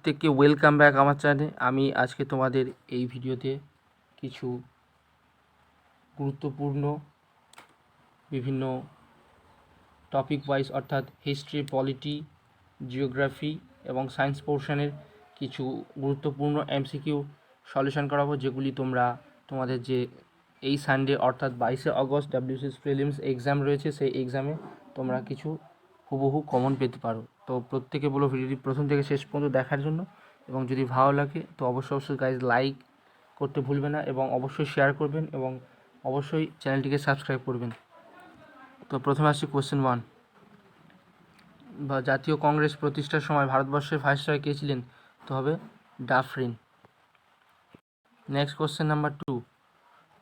প্রত্যেককে welcome back আমার চ্যানেলে। আমি আজকে তোমাদের এই ভিডিওতে কিছু গুরুত্বপূর্ণ বিভিন্ন টপিক ওয়াইজ অর্থাৎ হিস্ট্রি, পলিটি, জিওগ্রাফি এবং সায়েন্স পোর্শনের কিছু গুরুত্বপূর্ণ এমসিকিউ সলিউশন করাবো, যেগুলি তোমরা তোমাদের যে এই সানডে অর্থাৎ 22শে আগস্ট ডাব্লিউবিসিএস প্রিলিমস এক্সাম রয়েছে, সেই এক্সামে তোমরা কিছু হুবহু কমন পেতে পারো। তো প্রত্যেকে বলো ভিডিওটি প্রথম থেকে শেষ পর্যন্ত দেখার জন্য, এবং যদি ভালো লাগে তো অবশ্যই গাইজ লাইক করতে ভুলবে না, এবং অবশ্যই শেয়ার করবেন, এবং অবশ্যই চ্যানেলটিকে সাবস্ক্রাইব করবেন। তো প্রথমে আসছি কোশ্চেন 1, বা জাতীয় কংগ্রেস প্রতিষ্ঠার সময় ভারতবর্ষের ভাইসরয় কে ছিলেন? তো হবে ডাফরিন। নেক্সট কোশ্চেন নাম্বার 2,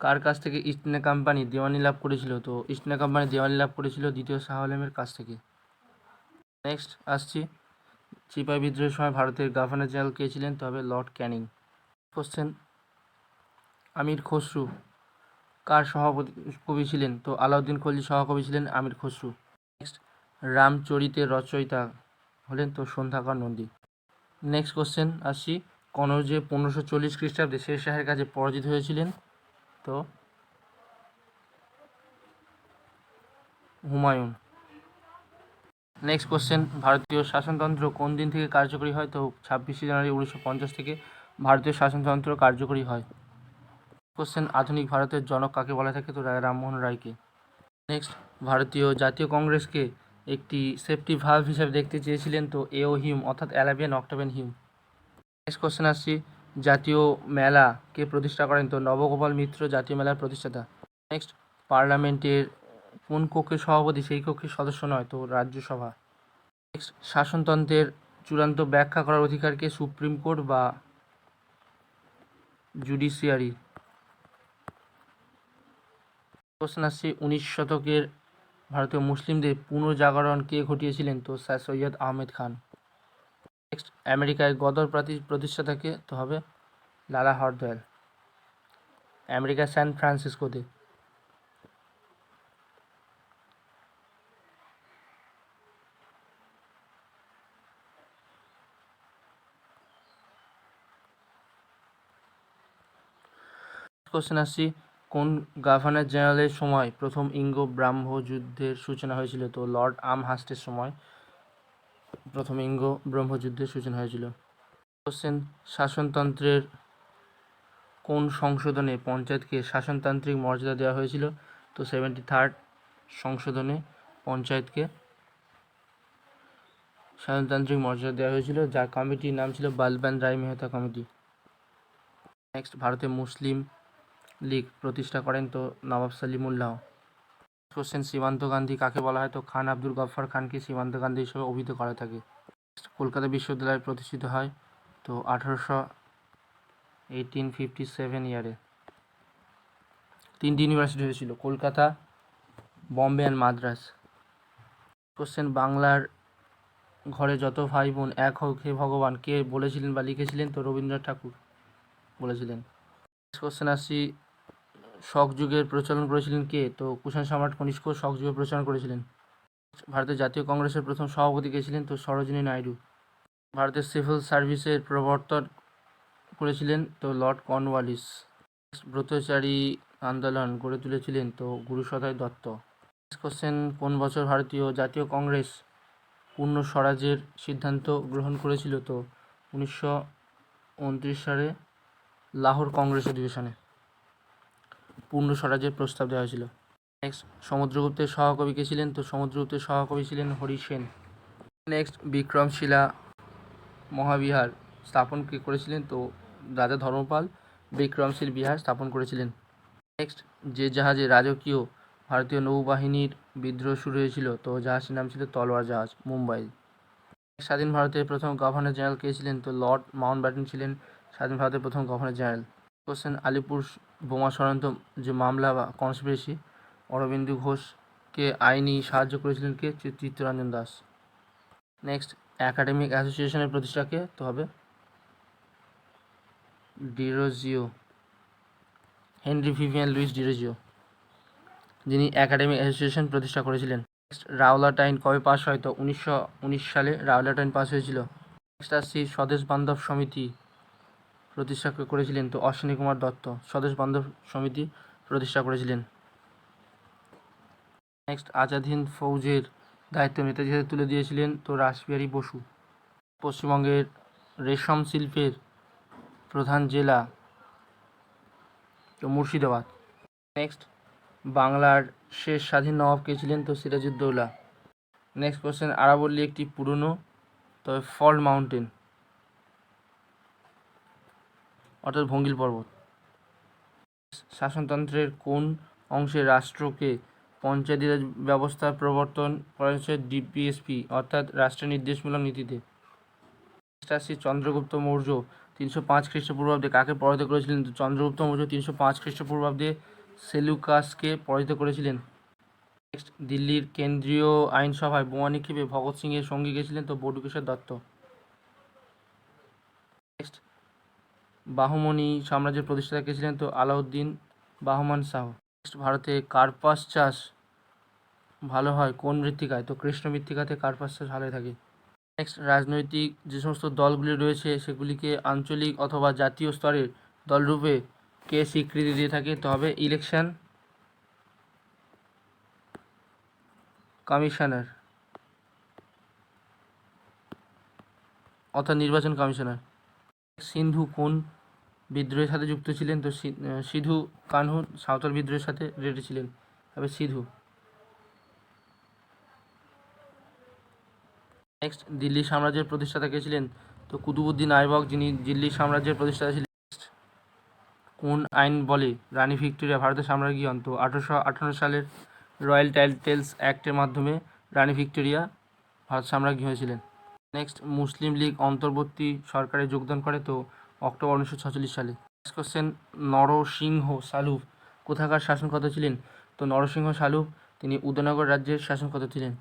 কার কাছ থেকে ইস্ট ইন্ডিয়া কোম্পানি দেওয়ানি লাভ করেছিল? তো ইস্ট ইন্ডিয়া কোম্পানি দেওয়ানি লাভ করেছিল দ্বিতীয় শাহ আলমের কাছ থেকে। নেক্সট আসছি, সিপাহি বিদ্রোহের সময় ভারতের গভর্নর জেনারেল কে ছিলেন? তো হবে লর্ড ক্যানিং। কোশ্চেন, আমির খসরু কার সভাপতি কবি ছিলেন? তো আলাউদ্দিন খলজি সহকবি ছিলেন আমির খসরু। নেক্সট, রামচরিতের রচয়িতা হলেন তো সন্ধ্যাকর নন্দী। নেক্সট কোশ্চেন আসছি, কনৌজে 1540 খ্রিস্টাব্দে শের শাহের কাছে পরাজিত হয়েছিলেন? তো হুমায়ুন। নেক্সট কোশ্চেন, ভারতীয় শাসনতন্ত্র কোন দিন থেকে কার্যকরী হয়? তো 26শে জানুয়ারি 1950 থেকে ভারতীয় শাসনতন্ত্র কার্যকরী হয়। কোশ্চেন, আধুনিক ভারতের জনক কাকে বলা থাকে? তো রামমোহন রায়কে। নেক্সট, ভারতীয় জাতীয় কংগ্রেসকে একটি সেফটি ভালভ হিসেবে দেখতে চেয়েছিলেন তো এও হিউম, অর্থাৎ অ্যালাভিয়ান অক্টাভিয়ান হিউম। নেক্সট কোশ্চেন আসছি, জাতীয় মেলা কে প্রতিষ্ঠা করেন? তো নবগোপাল মিত্র জাতীয় মেলার প্রতিষ্ঠাতা। নেক্সট, পার্লামেন্টের কোন কক্ষের সভাপতি সেই কক্ষের সদস্য নয়? তো রাজ্যসভা। নেক্সট, শাসনতন্ত্রের চূড়ান্ত ব্যাখ্যা করার অধিকারকে সুপ্রিম কোর্ট বা জুডিশিয়ারি? কোশ্চেন আসছে, 19 শতকের ভারতীয় মুসলিমদের পুনর্জাগরণ কে ঘটিয়েছিলেন? তো স্যার সৈয়দ আহমেদ খান। নেক্সট, আমেরিকায় গদর প্রতিষ্ঠাতাকে? তো হবে লালা হরদয়াল, আমেরিকার স্যান ফ্রান্সিসকোতে। কোশ্চেন আসছি, কোন গভর্নর জেনারেলের সময় প্রথম ইঙ্গ ব্রাহ্ম যুদ্ধের সূচনা হয়েছিল? তো লর্ড আমহার্স্টের সময় প্রথম ইঙ্গ ব্রহ্মযুদ্ধের সূচনা হয়েছিল। কোশ্চেন, শাসনতন্ত্রের কোন সংশোধনে পঞ্চায়েতকে শাসনতান্ত্রিক মর্যাদা দেওয়া হয়েছিল? তো 73rd সংশোধনে পঞ্চায়েতকে শাসনতান্ত্রিক মর্যাদা দেওয়া হয়েছিল, যার কমিটির নাম ছিল বালবান রায় মেহতা কমিটি। নেক্সট, ভারতে মুসলিম লীগ প্রতিষ্ঠা করেন তো নবাব সলিমুল্লাহ। কোশ্চেন, সীমান্ত গান্ধী কাকে বলা হয়? তো খান আব্দুল গফফার খানকে সীমান্ত গান্ধী হিসেবে অভিহিত করা থাকে। কলকাতা বিশ্ববিদ্যালয় প্রতিষ্ঠিত হয় তো 1857 ইয়ারে। 3টি ইউনিভার্সিটি হয়েছিল, কলকাতা, বম্বে অ্যান্ড মাদ্রাস। কোশ্চেন, বাংলার ঘরে যত ভাই বোন এক হোক হে ভগবান কে বলেছিলেন বা লিখেছিলেন? তো রবীন্দ্রনাথ ঠাকুর বলেছিলেন। কোশ্চেন আসছি, শক যুগের প্রচলন করেছিলেন কে? তো কুষাণ সম্রাট কনিষ্ক শক যুগের প্রচলন করেছিলেন। ভারতের জাতীয় কংগ্রেসের প্রথম সভাপতি কে ছিলেন? তো সরোজিনী নাইডু। ভারতের সিভিল সার্ভিসের প্রবর্তন করেছিলেন তো লর্ড কর্নওয়ালিস। ব্রতচারী আন্দোলন গড়ে তুলেছিলেন তো গুরু সদয় দত্ত। কোশ্চেন, কোন বছর ভারতীয় জাতীয় কংগ্রেস পূর্ণ স্বরাজের সিদ্ধান্ত গ্রহণ করেছিল? তো 1929 সালে লাহোর কংগ্রেস অধিবেশনে পূর্ণ স্বরাজের প্রস্তাব দেওয়া হয়েছিল। নেক্সট, সমুদ্রগুপ্তের সহকবি কে ছিলেন? তো সমুদ্রগুপ্তের সহকবি ছিলেন হরি সেন। নেক্সট, বিক্রমশিলা মহাবিহার স্থাপন কে করেছিলেন? তো রাজা ধর্মপাল বিক্রমশীল বিহার স্থাপন করেছিলেন। নেক্সট, যে জাহাজে রাজকীয় ভারতীয় নৌবাহিনীর বিদ্রোহ শুরু হয়েছিল? তো জাহাজটির নাম ছিল তলোয়ার জাহাজ, মুম্বাই। স্বাধীন ভারতের প্রথম গভর্নর জেনারেল কে ছিলেন? তো লর্ড মাউন্টব্যাটেন ছিলেন স্বাধীন ভারতের প্রথম গভর্নর জেনারেল। কোশ্চেন, আলিপুর বোমা ষড়যন্ত্র যে মামলা বা কনস্পিরেসি, অরবিন্দু ঘোষকে আইনি সাহায্য করেছিলেন কে? চিত্তরঞ্জন দাস। নেক্সট, একাডেমিক অ্যাসোসিয়েশনের প্রতিষ্ঠাকে? তো হবে Derozio, Henry Vivian Louis Derozio, যিনি একাডেমিক অ্যাসোসিয়েশন প্রতিষ্ঠা করেছিলেন। নেক্সট, রাওলাট আইন কবে পাস হয়? তো 1919 সালে রাওলাট আইন পাস হয়েছিল। নেক্সট আসছি স্বদেশ বান্ধব সমিতি প্রতিষ্ঠা করেছিলেন, তো অশ্বিনী কুমার দত্ত স্বদেশ বান্ধব সমিতি প্রতিষ্ঠা করেছিলেন। নেক্সট আজাদ হিন্দ ফৌজের দায়িত্ব নেতাজি হাতে তুলে দিয়েছিলেন, তো রাসবিহারী বসু। পশ্চিমবঙ্গের রেশম শিল্পের প্রধান জেলা, তো মুর্শিদাবাদ। নেক্সট বাংলার শেষ স্বাধীন নবাব কে ছিলেন, তো সিরাজউদ্দৌলা। নেক্সট কোশ্চেন, আরাবল্লী একটি পুরনো তবে ফল্ট মাউন্টেন অর্থাৎ ভঙ্গিল পর্বত। শাসনতন্ত্রের কোন অংশে রাষ্ট্রকে পঞ্চায়েতি রাজ ব্যবস্থার প্রবর্তন করা হয়েছে, ডিপিএসপি অর্থাৎ রাষ্ট্রের নির্দেশমূলক নীতিতে। আসছি চন্দ্রগুপ্ত মৌর্য 305 খ্রিস্টপূর্বাব্দে কাকে পরাজিত করেছিলেন, তো চন্দ্রগুপ্ত মৌর্য 305 খ্রিস্টপূর্বাব্দে সেলুকাসকে পরাজিত করেছিলেন। নেক্সট দিল্লির কেন্দ্রীয় আইনসভায় বোমা নিক্ষেপে ভগৎ সিং এর সঙ্গী গেছিলেন, তো বটুকেশ্বর দত্ত। নেক্সট বাহমনি সাম্রাজ্যের প্রতিষ্ঠাতা কে ছিলেন, তো আলাউদ্দিন বাহমান শাহ। নেক্সট ভারতে কার্পাস চাষ ভালো হয় কোন মৃত্তিকায়, তো কৃষ্ণ মৃত্তিকাতে কার্পাস চাষ ভালো থাকে। নেক্সট রাজনৈতিক যে সমস্ত দলগুলি রয়েছে সেগুলিকে আঞ্চলিক অথবা জাতীয় স্তরের দলরূপে কে স্বীকৃতি দিয়ে থাকে, তো হবে ইলেকশন কমিশনার অর্থাৎ নির্বাচন কমিশনার। সিন্ধু কোন বিদ্রোহের সাথে যুক্ত ছিলেন, তো সিধু কানহু সাঁওতাল বিদ্রোহের সাথে রিলেটেড ছিলেন, তবে সিধু। নেক্সট দিল্লি সাম্রাজ্যের প্রতিষ্ঠাতা কে ছিলেন, তো কুতুবউদ্দিন আইবক যিনি দিল্লি সাম্রাজ্যের প্রতিষ্ঠাতা ছিলেন। কোন আইন বলে রানী ভিক্টোরিয়া ভারতের সাম্রাজ্ঞী হন, তো 1858 সালের রয়্যাল টাইটেলস অ্যাক্টের মাধ্যমে রানী ভিক্টোরিয়া ভারত সাম্রাজ্ঞী হয়েছিলেন। নেক্সট মুসলিম লীগ অন্তর্বর্তী সরকারে যোগদান করে, তো অক্টোবর 1946 সালে। নেক্সট কোশ্চেন, নরসিংহ সালুভ কোথাকার শাসনকর্তা ছিলেন, তো নরসিংহ সালুভ তিনি উদয়নগর রাজ্যের শাসনকর্তা ছিলেন।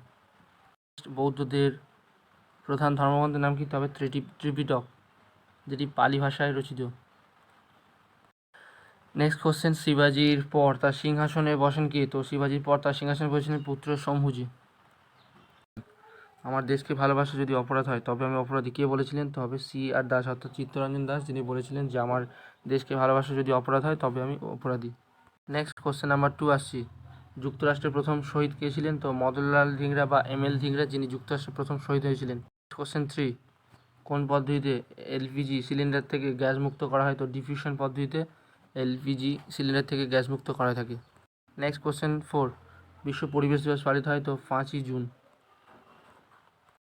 বৌদ্ধদের প্রধান ধর্মগ্রন্থের নাম কি, তবে ত্রিপিটক যেটি পালি ভাষায় রচিত। নেক্সট কোশ্চেন, শিবাজির পর তার সিংহাসনে বসেন কে, তো শিবাজির পর তার সিংহাসনে বসেছিলেন পুত্র শম্ভুজি। আমার দেশকে ভালোবাসা যদি অপরাধ হয় তবে আমি অপরাধী কে বলেছিলেন, তো হবে C.R. দাস অর্থাৎ চিত্তরঞ্জন দাস, যিনি বলেছিলেন যে আমার দেশকে ভালোবাসা যদি অপরাধ হয় তবে আমি অপরাধী। নেক্সট কোশ্চেন নাম্বার 2 আসছি, যুক্তরাষ্ট্রের প্রথম শহীদ কে ছিলেন, তো মদনলাল ধিংরা বা ML ধিংরা, যিনি যুক্তরাষ্ট্রের প্রথম শহীদ হয়েছিলেন। কোশ্চেন 3, কোন পদ্ধতিতে এলপিজি সিলিন্ডার থেকে গ্যাস মুক্ত করা হয়, তো ডিফিউশন পদ্ধতিতে এলপিজি সিলিন্ডার থেকে গ্যাস মুক্ত করা থাকে। নেক্সট কোশ্চেন 4, বিশ্ব পরিবেশ দিবস পালিত হয়, তো 5ই জুন।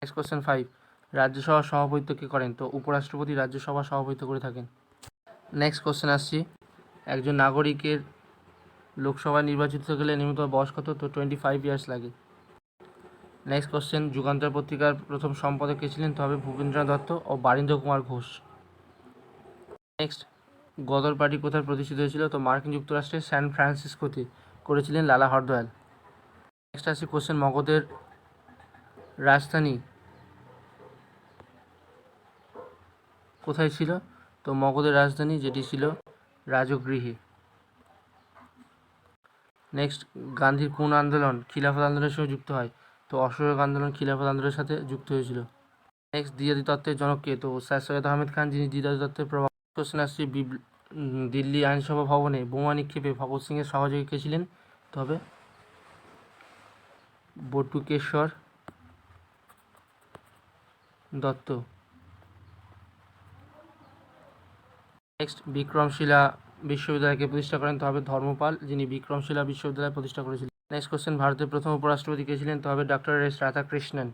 নেক্সট কোশ্চেন 5, রাজ্যসভার সভাপতিত্ব কে করেন, তো উপরাষ্ট্রপতি রাজ্যসভা সভাপতিত্ব করে থাকেন। নেক্সট কোশ্চেন আসছি, একজন নাগরিকের লোকসভায় নির্বাচিত হতে গেলে নিম্নতম বয়স কত, তো 25 ইয়ার্স লাগে। নেক্সট কোশ্চেন, যুগান্তর পত্রিকার প্রথম সম্পাদক কে ছিলেন, তো হবে ভূপেন্দ্রনাথ দত্ত ও বারীন্দ্র কুমার ঘোষ। নেক্সট, গদর পার্টি কোথায় প্রতিষ্ঠিত হয়েছিল, তো মার্কিন যুক্তরাষ্ট্রের স্যান ফ্রান্সিসকোতে করেছিলেন লালা হরদয়াল। নেক্সট আসছি কোশ্চেন, মগধের রাজধানী কোথায় ছিল, তো মগধের রাজধানী যেটি ছিল রাজগৃহে। নেক্সট, গান্ধীর কোন আন্দোলন খিলাফত আন্দোলনের সঙ্গে যুক্ত হয়, তো অসহযোগ আন্দোলন খিলাফত আন্দোলনের সাথে যুক্ত হয়েছিল। নেক্সট, দ্বিজাতি তত্ত্বের জনক কে, তো স্যার সৈয়দ আহমেদ খান, যিনি দ্বিজাতি তত্ত্বের প্রভাব। কোশ্চেন আসছে, দিল্লি আইনসভা ভবনে বোমা নিক্ষেপে ভগৎ সিং এর সহযোগী কে ছিলেন, তবে বটুকেশ্বর দত্ত। নেক্সট, বিক্রমশিলা বিশ্ববিদ্যালয়কে প্রতিষ্ঠা করেন, তো হবে ধর্মপাল, যিনি বিক্রমশিলা বিশ্ববিদ্যালয় প্রতিষ্ঠা করেছিলেন। নেক্সট কোশ্চেন, ভারতের প্রথম উপরাষ্ট্রপতি কে ছিলেন, তো হবে ডক্টর.এস. রাধাকৃষ্ণন।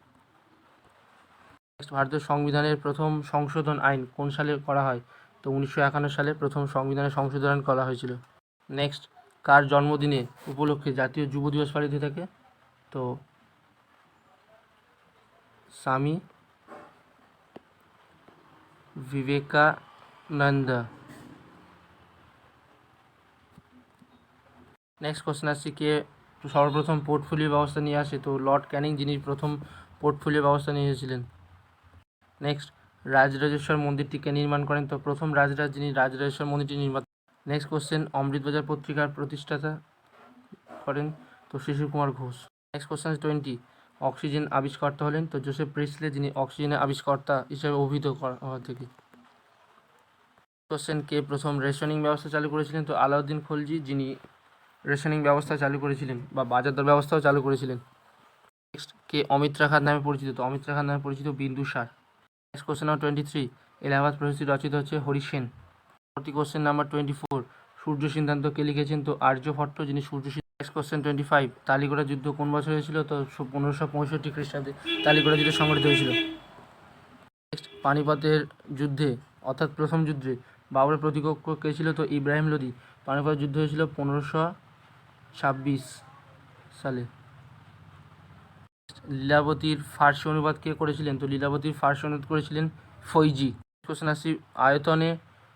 নেক্সট, ভারতের সংবিধানের প্রথম সংশোধন আইন কোন সালে করা হয়, তো 1951 সালে প্রথম সংবিধানের সংশোধন আইন করা হয়েছিল। নেক্সট, কার জন্মদিনে উপলক্ষে জাতীয় যুব দিবস পালিত হয়ে থাকে, তো স্বামী বিবেকানন্দ। নেক্সট কোশ্চেন আসছে, কে সর্বপ্রথম পোর্টফোলিও ব্যবস্থা নিয়ে আসে, তো লর্ড ক্যানিং, যিনি প্রথম পোর্টফোলিও ব্যবস্থা নিয়ে এসেছিলেন। নেক্সট, রাজরাজেশ্বর মন্দিরটিকে নির্মাণ করেন, তো প্রথম রাজরাজ যিনি রাজরাজেশ্বর মন্দিরটি নির্মাণ। নেক্সট কোশ্চেন, অমৃতবাজার পত্রিকার প্রতিষ্ঠাতা করেন, তো Sisir Kumar Ghosh. Next question 20, oxygen আবিষ্কর্তা হলেন? তো জোসেফ প্রিসলে, যিনি অক্সিজেনের আবিষ্কর্তা হিসেবে অভিহিত করা হওয়া থেকে। কোশ্চেন, কে প্রথম রেশনিং ব্যবস্থা চালু করেছিলেন? তো আলাউদ্দিন খলজি, যিনি রেশনিং ব্যবস্থা চালু করেছিলেন বা বাজার দর ব্যবস্থাও চালু করেছিলেন। নেক্সট, কে অমিত্রা খাত নামে পরিচিত? তো অমিত্রা খাত নামে পরিচিত Bindusara. Next question number 23, Allahabad Prashasti রচিত হচ্ছে হরি সেন। পরবর্তী কোশ্চেন নাম্বার 24, সূর্য সিদ্ধান্ত কে লিখেছেন? তো আর্যভট্ট, যিনি সূর্য। নেক্সট কোশ্চেন 25, তালিগোড়া যুদ্ধ কোন বছর হয়েছিল? তো 1565 খ্রিস্টাব্দে তালিগোড়া যুদ্ধ সংঘটিত হয়েছিল। নেক্সট, পানিপথের যুদ্ধে অর্থাৎ প্রথম যুদ্ধে বাবরের প্রতিপক্ষ কে ছিল? তো ইব্রাহিম লোদি। পানিপথ যুদ্ধ হয়েছিল 1526 সালে। লীলাবতীর ফার্সি অনুবাদ কে করেছিলেন? তো লীলাবতীর ফার্সি অনুবাদ করেছিলেন ফৈজি। কোশ্চেন আসি, আয়তনে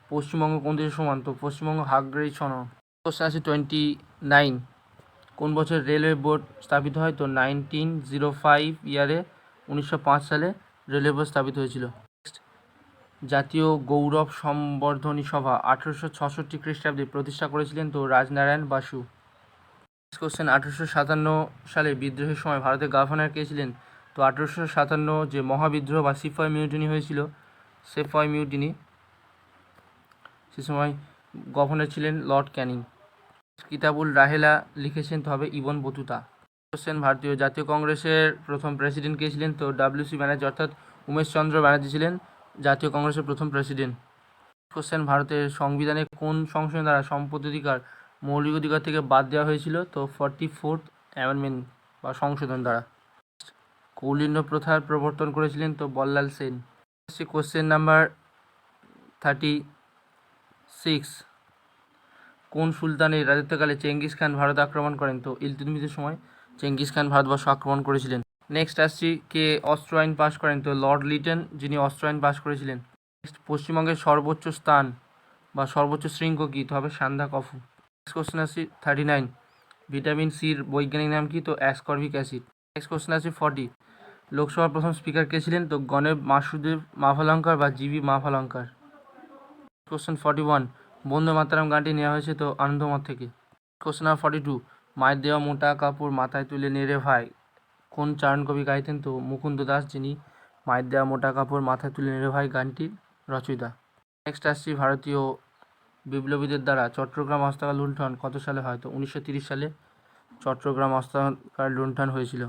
পশ্চিমবঙ্গ কোন দেশের সমান? তো পশ্চিমবঙ্গ হাঙ্গেরির সমান। কোশ্চেন আসি 29, কোন বছর রেলওয়ে বোর্ড স্থাপিত হয়? তো 1905 ইয়ারে, 1905 সালে রেলওয়ে বোর্ড স্থাপিত হয়েছিল। জাতীয় গৌরব সম্বর্ধনী সভা 1866 খ্রিস্টাব্দে প্রতিষ্ঠা করেছিলেন? তো রাজনারায়ণ বাসু। কোশ্চেন, 1857 সালে বিদ্রোহের সময় ভারতের গভর্নর কে ছিলেন? তো 1857 যে মহাবিদ্রোহ বা সিপাহি মিউটিনি হয়েছিল, সিপাহি মিউটিনি, সে সময় গভর্নর ছিলেন লর্ড ক্যানিং। কিতাবুল রাহেলা লিখেছেন তো হবে ইবন বতুতা। কোশ্চেন, ভারতীয় জাতীয় কংগ্রেসের প্রথম প্রেসিডেন্ট কে ছিলেন? তো WC ব্যানার্জি অর্থাৎ উমেশচন্দ্র ব্যানার্জি ছিলেন জাতীয় কংগ্রেসের প্রথম প্রেসিডেন্ট। কোশ্চেন, ভারতের সংবিধানে কোন সংশোধন দ্বারা সম্পত্তি অধিকার মৌলিক অধিকার থেকে বাদ দেওয়া হয়েছিল? তো 44th অ্যামেন্ডমেন্ট বা সংশোধন দ্বারা। কৌলিন্য প্রথার প্রবর্তন করেছিলেন? তো বল্লাল সেন। কোশ্চেন নাম্বার 36, কোন সুলতানের রাজত্বকালে চেঙ্গিস খান ভারত আক্রমণ করেন? তো ইলতুৎমিশের সময় চেঙ্গিস খান ভারতবর্ষ আক্রমণ করেছিলেন। নেক্সট আসছি, কে অস্ত্র আইন পাশ করেন? তো লর্ড লিটন, যিনি অস্ত্র আইন পাশ করেছিলেন। নেক্সট, পশ্চিমবঙ্গের সর্বোচ্চ স্থান বা সর্বোচ্চ শৃঙ্গ কী? তো হবে সান্দাকফু। নেক্সট কোশ্চেন আসছি 39, ভিটামিন সির বৈজ্ঞানিক নাম কি? তো অ্যাসকর্বিক অ্যাসিড। নেক্সট কোশ্চেন আসছি 40, লোকসভার প্রথম স্পিকার কে ছিলেন? তো গণেব মাসুদেব মাভালঙ্কার বা জিবি মাভালঙ্কার। কোশ্চেন 41, বন্দে মাতরম গানটি নেওয়া হয়েছে তো আনন্দমঠ থেকে। কোশ্চেন নাম্বার 42, মায়ের দেওয়া মোটা কাপড় মাথায় তুলে নেড়ে ভাই কোন চারণ কবি গাইতেন? তো মুকুন্দ দাস, যিনি মায়ের দেওয়া মোটা কাপড় মাথায় তুলে নেড়ে ভাই গানটির রচয়িতা। নেক্সট আসছি, ভারতীয় বিপ্লবীদের দ্বারা চট্টগ্রাম হস্তাকার লুণ্ঠন কত সালে হয়? তো 1930 সালে চট্টগ্রাম হস্তাকার লুণ্ঠন হয়েছিল,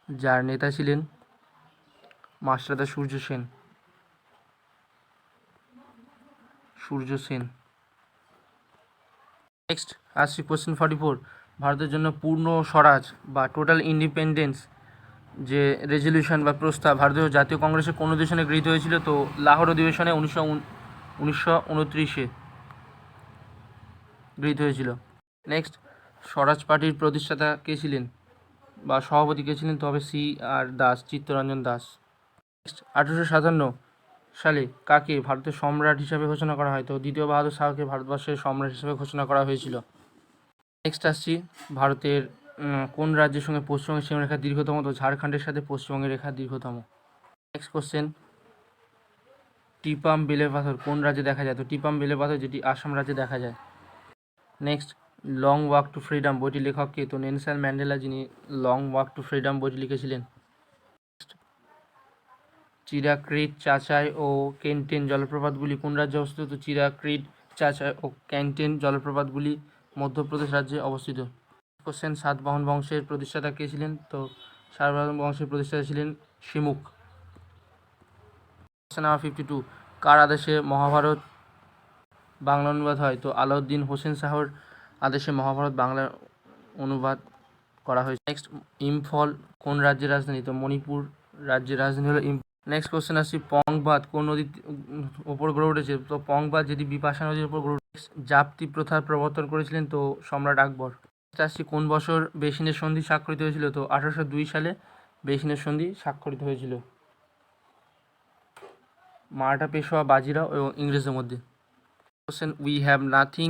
যার নেতা ছিলেন মাস্টারদা সূর্য সেন। নেক্সট আসছি কোশ্চেন 44, ভারতের জন্য পূর্ণ স্বরাজ বা টোটাল ইন্ডিপেন্ডেন্স যে রেজলিউশন বা প্রস্তাব ভারতীয় জাতীয় কংগ্রেসের কোন অধিবেশনে গৃহীত হয়েছিল? তো লাহোর অধিবেশনে 1929 গৃহীত হয়েছিল। নেক্সট, স্বরাজ পার্টির প্রতিষ্ঠাতা কে ছিলেন বা সভাপতি কে ছিলেন? তো হবে CR দাস, চিত্তরঞ্জন দাস। নেক্সট, 1857 সালে কাকে ভারতের সম্রাট হিসাবে ঘোষণা করা হয়? তো দ্বিতীয় বাহাদুর শাহকে ভারতবর্ষের সম্রাট হিসাবে ঘোষণা করা হয়েছিল। নেক্সট আসছি, ভারতের কোন রাজ্যের সঙ্গে পশ্চিমবঙ্গের সীমারেখা দীর্ঘতম? তো ঝাড়খণ্ডের সাথে পশ্চিমবঙ্গের রেখা দীর্ঘতম। নেক্সট কোশ্চেন, টিপাম বেলে পাথর কোন রাজ্যে দেখা যায়? তো টিপাম বেলে পাথর যেটি আসাম রাজ্যে দেখা যায়। Next, long walk two freedom বইটির লেখক কে? তো নেলসন ম্যান্ডেলা, যিনি লং ওয়াক টু ফ্রিডম বইটি লিখেছিলেন। চিরাক্রিট, চাচাই ও কেন্টেন জলপ্রপাতগুলি কোন রাজ্যে অবস্থিত? তো চিরাক্রিট, চাচাই ও ক্যান্টেন জলপ্রপাতগুলি মধ্যপ্রদেশ রাজ্যে অবস্থিত। কোশ্চেন, সাতবাহন বংশের প্রতিষ্ঠাতা কে ছিলেন? তো সাতবাহন বংশের প্রতিষ্ঠাতা ছিলেন শিমুখ। কোশ্চেন নাম্বার 52, কার আদেশে মহাভারত বাংলা অনুবাদ হয়? তো আলাউদ্দিন হোসেন শাহর আদেশে মহাভারত বাংলা অনুবাদ করা হয়েছে। নেক্সট, ইম্ফল কোন রাজ্যের রাজধানী? তো মণিপুর রাজ্যের রাজধানী হলো ইম্ফল। নেক্সট কোশ্চেন আসছি, পংবাদ কোন নদীর ওপর গড়ে উঠেছে? তো পংবাদ যেটি বিপাশা নদীর ওপর গড়ে উঠেছে। জাপ্তি প্রথার প্রবর্তন করেছিলেন তো সম্রাট আকবর। নেক্সট আসছি, কোন বছর বেসিনের সন্ধি স্বাক্ষরিত হয়েছিল? তো 1802 সালে বেসিনের সন্ধি স্বাক্ষরিত হয়েছিল মারাঠা পেশোয়া বাজিরাও এবং ইংরেজদের মধ্যে। Question, we have nothing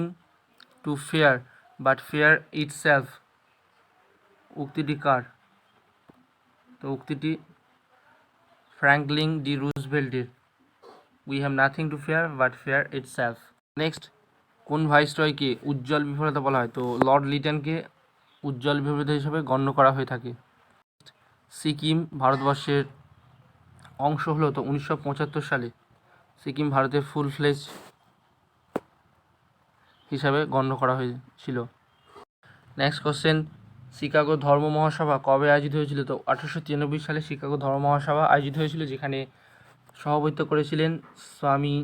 to fear but fear itself উক্তিটি কার? তো উক্তিটি ফ্র্যাঙ্কলিন ডি রুজভেল্টের। We have nothing to fear but fear itself. Next, কোন ভাইসরয়কে উজ্জ্বল বিফলতা বলা হয়? তো লর্ড লিটনকে উজ্জ্বল বিফলতা হিসেবে গণ্য করা হয়ে থাকে। সিকিম ভারতবর্ষের অংশ হলো তো 1975 সালে সিকিম ভারতের ফুল ফ্লেজ হিসাবে গণ্য করা হয়েছিল। নেক্সট কোশ্চেন, শিকাগো ধর্ম মহাসভা কবে আয়োজিত হয়েছিল? তো 1893 সালে শিকাগো ধর্ম মহাসভা আয়োজিত হয়েছিল, যেখানে সভাপতিত্ব করেছিলেন স্বামী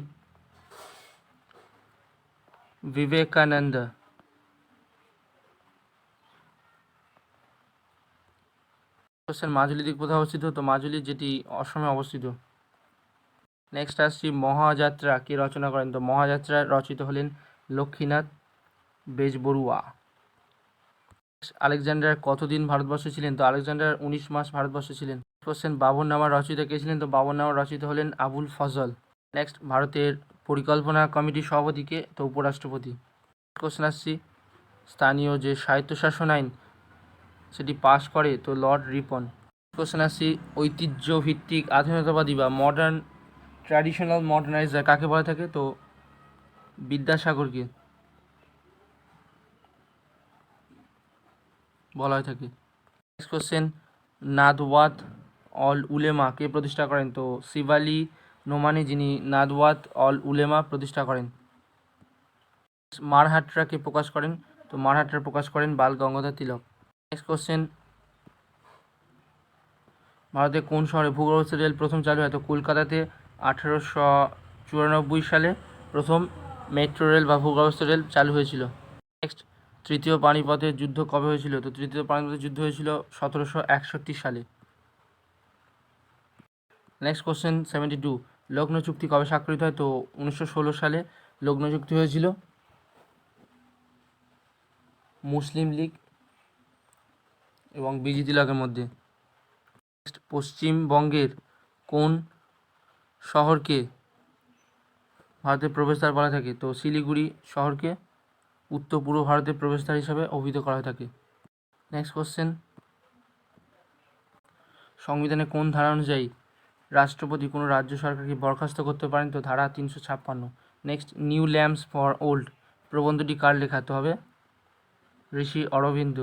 বিবেকানন্দ। কোশ্চেন, মাজুলি দ্বীপ কোথায় অবস্থিত? তো মাজুলি যেটি অসমে অবস্থিত। নেক্সট আসছি, মহাযাত্রা কে রচনা করেন? তো মহাযাত্রা রচিত হলেন লক্ষ্মীনাথ বেজবরুয়া। আলেকজান্ডার কতদিন ভারতবর্ষে ছিলেন? তো আলেকজান্ডার 19 মাস ভারতবর্ষে ছিলেন। কোশ্চেন, বাবরনামা রচিত কে ছিলেন? তো বাবরনামা রচিত হলেন আবুল ফজল। নেক্সট, ভারতের পরিকল্পনা কমিটির সভাপতি কে? তো উপরাষ্ট্রপতি। কোশ্চেন আসছি, স্থানীয় যে স্বায়ত্তশাসন আইন সেটি পাশ করে তো লর্ড রিপন। কোশ্চেন আসছি, ঐতিহ্যভিত্তিক আধুনিকতাবাদী বা মডার্ন ট্র্যাডিশনাল মডার্নাইজার কাকে বলা থাকে? তো বিদ্যাসাগরকে বলা হয়ে থাকে। নেক্সট কোশ্চেন, নাদওয়াত অল উলেমা কে প্রতিষ্ঠা করেন? তো শিবালি নোমানি, যিনি নাদওয়াত অল উলেমা প্রতিষ্ঠা করেন। মারহাট্রা কে প্রকাশ করেন? তো মারহাট্রা প্রকাশ করেন বাল গঙ্গাধর তিলক। নেক্সট কোশ্চেন, ভারতের কোন শহরে ভূগর্ভস্থ রেল প্রথম চালু হয়? তো কলকাতাতে 1894 সালে প্রথম মেট্রো রেল বা ভূগর্ভস্থ রেল চালু হয়েছিল। নেক্সট, তৃতীয় পানিপথের যুদ্ধ কবে হয়েছিল? তো তৃতীয় পানিপথের যুদ্ধ হয়েছিল 1761 সালে। নেক্সট কোশ্চেন 72, লগ্ন চুক্তি কবে স্বাক্ষরিত হয়? তো 1916 সালে লগ্ন চুক্তি হয়েছিল মুসলিম লীগ এবং বিজি তিলকের মধ্যে। নেক্সট, পশ্চিমবঙ্গের কোন শহরকে ভারতের প্রবেশদ্বার বলা থাকে? তো শিলিগুড়ি শহরকে উত্তর পূর্ব ভারতের প্রবেশদ্বার হিসাবে অভিহিত করা হয়ে থাকে। নেক্সট কোশ্চেন, সংবিধানের কোন ধারা অনুযায়ী রাষ্ট্রপতি কোনো রাজ্য সরকারকে বরখাস্ত করতে পারেন? তো ধারা 356। Next, new lamps for old প্রবন্ধটি কার লেখা? তো হবে ঋষি অরবিন্দ।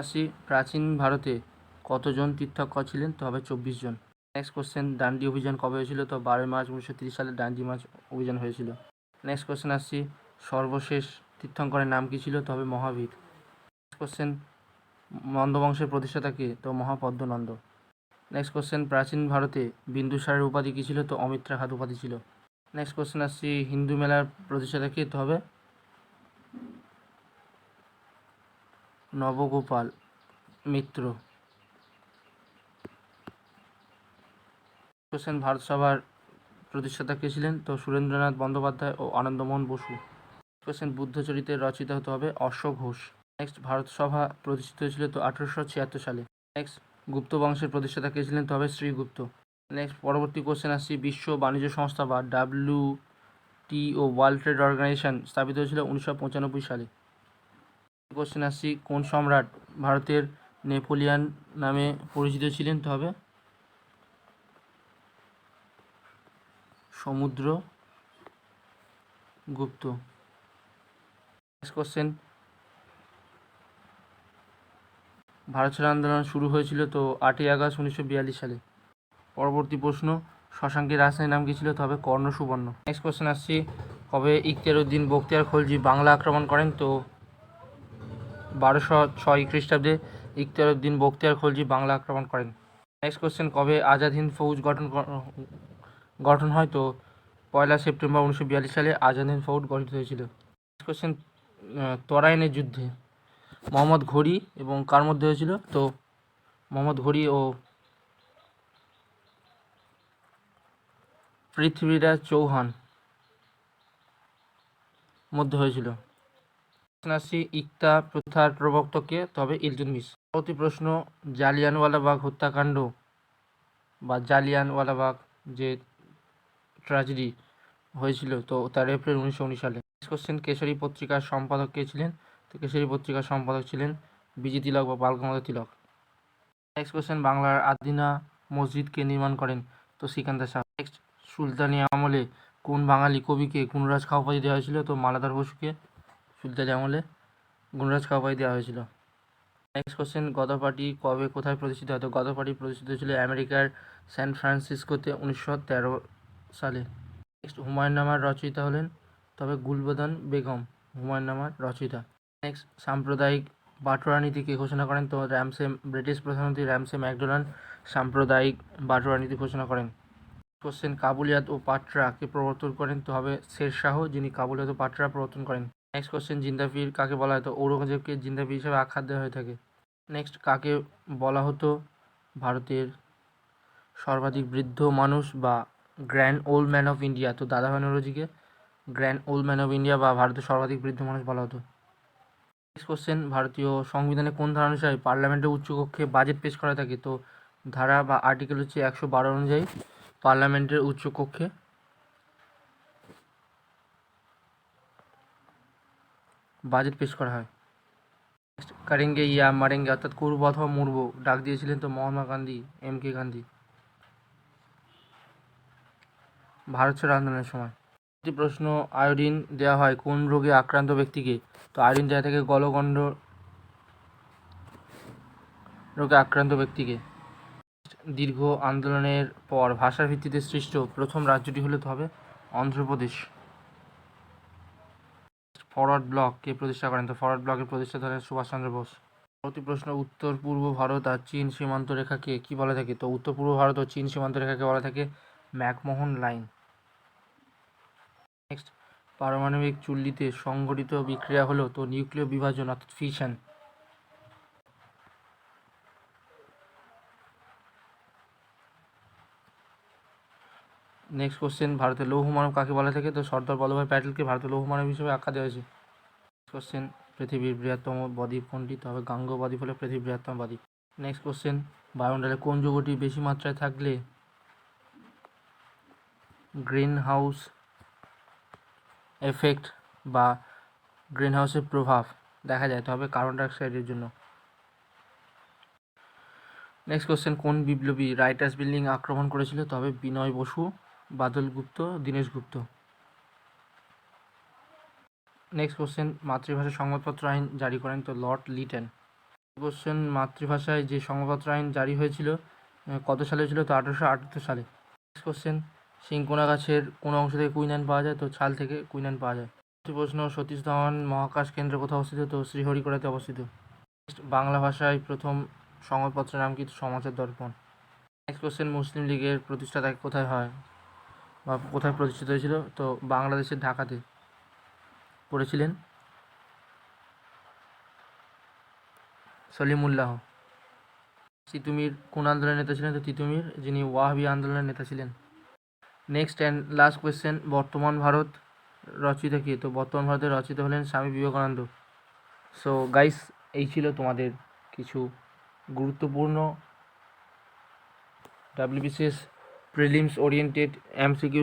আসি, প্রাচীন ভারতে কতজন তীর্থঙ্কর ছিলেন? তো হবে 24 জন। নেক্সট কোশ্চেন, ডান্ডি অভিযান কবে হয়েছিল? তো 12 মার্চ 1930 সালে ডান্ডি মার্চ অভিযান হয়েছিল। নেক্সট কোশ্চেন আসছি, সর্বশেষ তীর্থঙ্করের নাম কী ছিল? তো হবে মহাবীর। নেক্সট কোশ্চেন, নন্দ বংশের প্রতিষ্ঠাতা কে? তো মহাপদ্মনন্দ। নেক্সট কোশ্চেন, প্রাচীন ভারতে বিন্দুসারের উপাধি কী ছিল? তো অমিত্রাঘাত উপাধি ছিল। নেক্সট কোশ্চেন আসছি, হিন্দু মেলার প্রতিষ্ঠাতা কে? তো হবে নবগোপাল মিত্র। কোশ্চেন, ভারত সভার প্রতিষ্ঠাতা কে ছিলেন? তো সুরেন্দ্রনাথ বন্দ্যোপাধ্যায় ও আনন্দমোহন বসু। কোশ্চেন, বুদ্ধচরিতের রচিত হতে হবে অশোক ঘোষ। নেক্সট, ভারত সভা প্রতিষ্ঠিত হয়েছিল তো 1876 সালে। নেক্সট, গুপ্ত বংশের প্রতিষ্ঠাতা কে ছিলেন? তো হবে শ্রীগুপ্ত। নেক্সট, পরবর্তী কোশ্চেন আসছি, বিশ্ব বাণিজ্য সংস্থা বা WTO ওয়ার্ল্ড ট্রেড অর্গানাইজেশন স্থাপিত হয়েছিল 1995 সালে। কোশ্চেন আসছি, কোন সম্রাট ভারতের নেপোলিয়ান নামে পরিচিত ছিলেন? তো হবে সমুদ্রগুপ্ত। নেক্সট কোশ্চেন, ভারত ছাড়ো আন্দোলন শুরু হয়েছিল তো 8ই আগস্ট 1942 সালে। পরবর্তী প্রশ্ন, শশাঙ্কের রাজধানীর নাম কী ছিল? তো হবে কর্ণ সুবর্ণ। নেক্সট কোশ্চেন আসছি, কবে ইখতিয়ার উদ্দিন বখতিয়ার খলজি বাংলা আক্রমণ করেন? তো 1206 খ্রিস্টাব্দে ইখতিয়ার উদ্দিন বখতিয়ার খলজি বাংলা আক্রমণ করেন। নেক্সট কোশ্চেন, কবে আজাদ হিন্দ ফৌজ গঠন হয়? তো 1 সেপ্টেম্বর 1942 সালে আজাদ হিন্দ ফৌজ গঠিত হয়েছিল। নেক্সট কোশ্চেন, তরাইনের যুদ্ধে মোহাম্মদ ঘুরি এবং কার মধ্যে হয়েছিল? তো মোহাম্মদ ঘুরি ও পৃথ্বীরাজ চৌহান মধ্যে হয়েছিল। আসছি, ইকতা প্রথার প্রবর্তক কে? তবে ইলতুৎমিশ। পরবর্তী প্রশ্ন, জালিয়ানওয়ালাবাগ হত্যাকাণ্ড বা জালিয়ানওয়ালাবাগ যে ট্র্যাজেডি হয়েছিল তো তার এপ্রিল 1919 সালে। নেক্সট কোশ্চেন, কেশরী পত্রিকার সম্পাদক কে ছিলেন? তো কেশরী পত্রিকার সম্পাদক ছিলেন বিজি তিলক বা বালগঙ্গাধর তিলক। নেক্সট কোশ্চেন, বাংলার আদিনা মসজিদ কে নির্মাণ করেন? তো সিকান্দার শাহ। নেক্সট, সুলতানি আমলে কোন বাঙালি কবিকে গুণরাজ খাঁ উপাধি দেওয়া হয়েছিল? তো মালাধার বসুকে সুলতানি আমলে গুণরাজ কা উপাধি দেওয়া হয়েছিল। নেক্সট কোশ্চেন, গদর পার্টি কবে কোথায় প্রতিষ্ঠিত হয়? তো গদর পার্টি প্রতিষ্ঠিত হয়েছিল আমেরিকার স্যান ফ্রান্সিসকোতে 1913 সালে। নেক্সট, হুমায়ুন নামার রচয়িতা হলেন তবে গুলবদন বেগম হুমায়ুন নামার রচয়িতা। নেক্সট, সাম্প্রদায়িক বাটোয়ারা নীতি কে ঘোষণা করেন? তো ব্রিটিশ প্রধানমন্ত্রী র্যামসে ম্যাকডোনাল্ড সাম্প্রদায়িক বাটোয়ারা নীতি ঘোষণা করেন। কোশ্চেন, কাবুলিয়াত ও পাটরা কে প্রবর্তন করেন? তো হবে শেরশাহ, যিনি কাবুলিয়াত ও পাটরা প্রবর্তন করেন। নেক্সট কোশ্চেন, জিন্দাপীর কাকে বলা হয়? তো ঔরঙ্গজেবকে জিন্দাপীর হিসেবে আখ্যা দেওয়া হয়ে থাকে। নেক্সট, কাকে বলা হতো ভারতের সর্বাধিক বৃদ্ধ মানুষ বা grand old man of India? তো দাদাভাই নৌরোজিকে grand old man of India বা ভারতের সর্বাধিক বৃদ্ধ মানুষ বলা হতো। নেক্সট কোশ্চেন, ভারতীয় সংবিধানে কোন ধারা অনুসারে পার্লামেন্টের উচ্চকক্ষে বাজেট পেশ করা থাকে? তো ধারা বা আর্টিকেল হচ্ছে 112 অনুযায়ী পার্লামেন্টের উচ্চকক্ষে বাজেট পেশ করা হয়। নেক্সট, করেঙ্গে ইয়া মারেঙ্গে অর্থাৎ করব অথবা মরব ডাক দিয়েছিলেন তো মহাত্মা গান্ধী, MK গান্ধী ভারত ছাড়ো আন্দোলনের সময়। একটি প্রশ্ন, আয়োডিন দেওয়া হয় কোন রোগে আক্রান্ত ব্যক্তিকে? তো আয়োডিন দেওয়া থাকে গলগণ্ড রোগে আক্রান্ত ব্যক্তিকে। দীর্ঘ আন্দোলনের পর ভাষার ভিত্তিতে সৃষ্ট প্রথম রাজ্যটি হলে তো হবে অন্ধ্রপ্রদেশ। ফরওয়ার্ড ব্লক কে প্রতিষ্ঠা করেন? তো ফরওয়ার্ড ব্লকের প্রতিষ্ঠাতা হলেন সুভাষচন্দ্র বোস। পরবর্তী প্রশ্ন, উত্তর পূর্ব ভারত আর চীন সীমান্ত রেখাকে কি বলা থাকে? তো উত্তর পূর্ব ভারত ও চীন সীমান্ত রেখাকে বলা থাকে ম্যাকমোহন লাইন। নেক্সট, পারমাণবিক চুল্লিতে সংঘটিত বিক্রিয়া হলো তো নিউক্লিয় বিভাজন অর্থাৎ ফিশন। নেক্সট কোশ্চেন, ভারতের লৌহ মানব কাকে বলা থাকে? তো সর্দার বল্লভভাই প্যাটেলকে ভারতের লৌহ মানব হিসেবে আখ্যা দেওয়া হয়েছে। কোশ্চেন, পৃথিবীর বৃহত্তম বদ্বীপ কোনটি? তবে গাঙ্গ বদ্বীপ হলো পৃথিবীর বৃহত্তম বদ্বীপ। নেক্সট কোশ্চেন, বায়ুমণ্ডলে কোন যৌগটি বেশি মাত্রায় থাকলে গ্রিন হাউস এফেক্ট বা গ্রিন হাউসের প্রভাব দেখা যায়? তো হবে কার্বন ডাইঅক্সাইডের জন্য। নেক্সট কোশ্চেন, কোন বিপ্লবী রাইটার্স বিল্ডিং আক্রমণ করেছিল? তবে বিনয় বসু, বাদল গুপ্ত, দীনেশ গুপ্ত। নেক্সট কোশ্চেন, মাতৃভাষায় সংবাদপত্র আইন জারি করেন? তো লর্ড লিটন। কোশ্চেন, মাতৃভাষায় যে সংবাদপত্র আইন জারি হয়েছিল কত সালে হয়েছিল? তো 1878 সালে। নেক্সট কোশ্চেন, সিংকোনা গাছের কোন অংশ থেকে কুইনাইন পাওয়া যায়? তো ছাল থেকে কুইনাইন পাওয়া যায়। প্রশ্ন, সতীশ ধাওয়ান মহাকাশ কেন্দ্র কোথায় অবস্থিত? তো শ্রীহরিকোটাতে অবস্থিত। নেক্সট, বাংলা ভাষায় প্রথম সংবাদপত্রের নাম কি? সমাচার দর্পণ। নেক্সট কোশ্চেন, মুসলিম লীগের প্রতিষ্ঠাতা কোথায় হয় বা কোথায় প্রতিষ্ঠিত হয়েছিল? তো বাংলাদেশের ঢাকাতে করেছিলেন সলিমুল্লাহ। তিতুমির কোন আন্দোলনের নেতা ছিলেন? তো তিতুমির, যিনি ওয়াহাবি আন্দোলনের নেতা ছিলেন। নেক্সট অ্যান্ড লাস্ট কোয়েশ্চেন, বর্তমান ভারত রচয়িতা কে? তো বর্তমান ভারতের রচয়িতা হলেন স্বামী বিবেকানন্দ। সো গাইস, এই ছিল তোমাদের কিছু গুরুত্বপূর্ণ WBCS প্রিলিমস ওরিয়েন্টেড MCQ